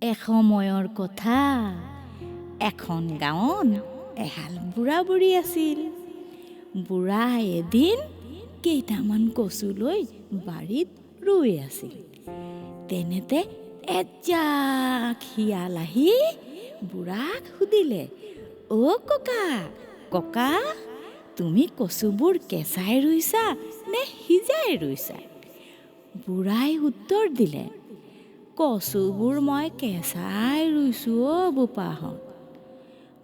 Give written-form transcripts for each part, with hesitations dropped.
এসময়ৰ কথা এখন গাঁৱত এহাল বুঢ়া বুঢ়ী আছিল। বুঢ়া এদিন কেইটামান কচু লৈ বাৰীত ৰুই আছিল। তেনেতে এজাক শিয়াল আহি বুঢ়াক সুধিলে, অ' ককা, ককা, তুমি কচুবোৰ কেঁচাই ৰুইছা নে সিজাই ৰুইছা? বুঢ়াই উত্তৰ দিলে, কচুবোৰ মই কেঁচাই ৰুইছোঁ অ' বোপাহঁত।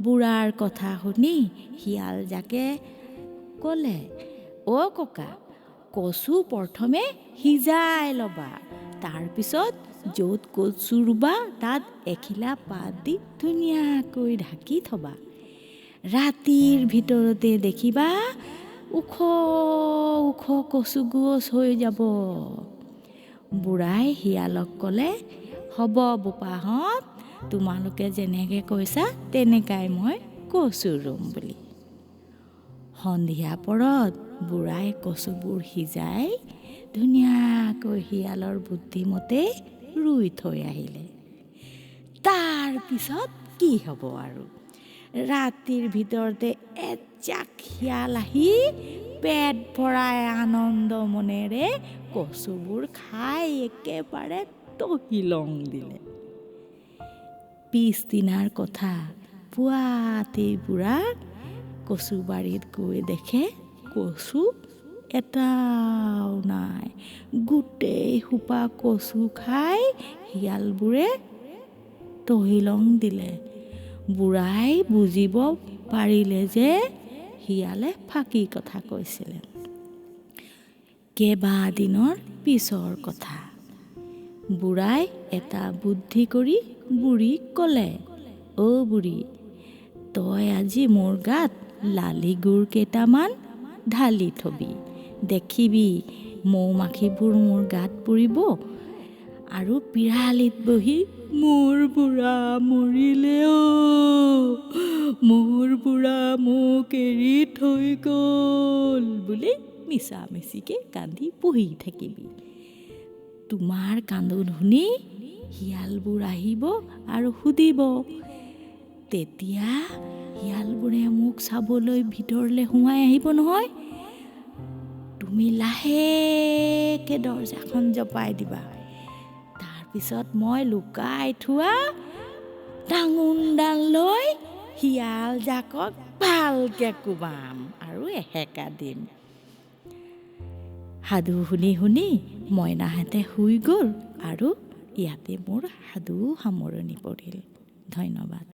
বুঢ়াৰ কথা শুনি শিয়াল জাকে ক'লে, অ' ককা, কচু প্ৰথমে সিজাই ল'বা, তাৰপিছত য'ত কচু ৰুবা তাত এখিলা পাত দি ধুনীয়াকৈ ঢাকি থবা। ৰাতিৰ ভিতৰতে দেখিবা ওখ ওখ কচু গছ হৈ যাব। বুঢ়াই শিয়ালক ক'লে, হ'ব বোপাহঁত, তোমালোকে যেনেকৈ কৈছা তেনেকাই মই কচু ৰুম বুলি। সন্ধিয়া পৰত বুঢ়াই কচুবোৰ সিজাই ধুনীয়াকৈ শিয়ালৰ বুদ্ধিমতে ৰুই থৈ আহিলে। তাৰ পিছত কি হ'ব আৰু? ৰাতিৰ ভিতৰতে এজাক শিয়াল আহি পেট ভৰাই আনন্দ মনেৰে কচুবোৰ খাই একেবাৰে তহিলং দিলে। পিছদিনাৰ কথা, পুৱাতেই বুঢ়া কচু বাৰীত গৈ দেখে কচু এটাও নাই। গোটেই সোপা কচু খাই শিয়ালবোৰে তহিলং দিলে। বুঢ়াই বুজিব পাৰিলে যে শিয়ালে ফাঁকি কথা কৈছিলে। কেইবাদিনৰ পিছৰ কথা, বুঢ়াই এটা বুদ্ধি কৰি বুঢ়ীক ক'লে, অ' বুঢ়ী, তই আজি মোৰ গাত লালি গুৰ কেইটামান ঢালি থবি। দেখিবি মৌ মাখিবোৰ মোৰ গাত পৰিব আৰু পিৰালিত বহি মোৰ বুঢ়া মৰিলে অ', মোৰ বুঢ়া মোক এৰি থৈ গ'ল বুলি মিছা মিছিকৈ কান্দি বহি থাকিবি। তোমাৰ কান্দোন শুনি শিয়ালবোৰ আহিব আৰু সুধিব। তেতিয়া শিয়ালবোৰে মোক চাবলৈ ভিতৰলৈ সোমাই আহিব নহয়। তুমি লাহেকৈ দৰজাখন জপাই দিবা। তাৰপিছত মই লুকাই থোৱা টাঙোনডাল লৈ শিয়াল জাকক ভালকৈ কোবাম আৰু এসেকা দিম। সাধু শুনি শুনি মইনাহঁতে শুই গ'ল আৰু ইয়াতে মোৰ সাধু সামৰণি পৰিল। ধন্যবাদ।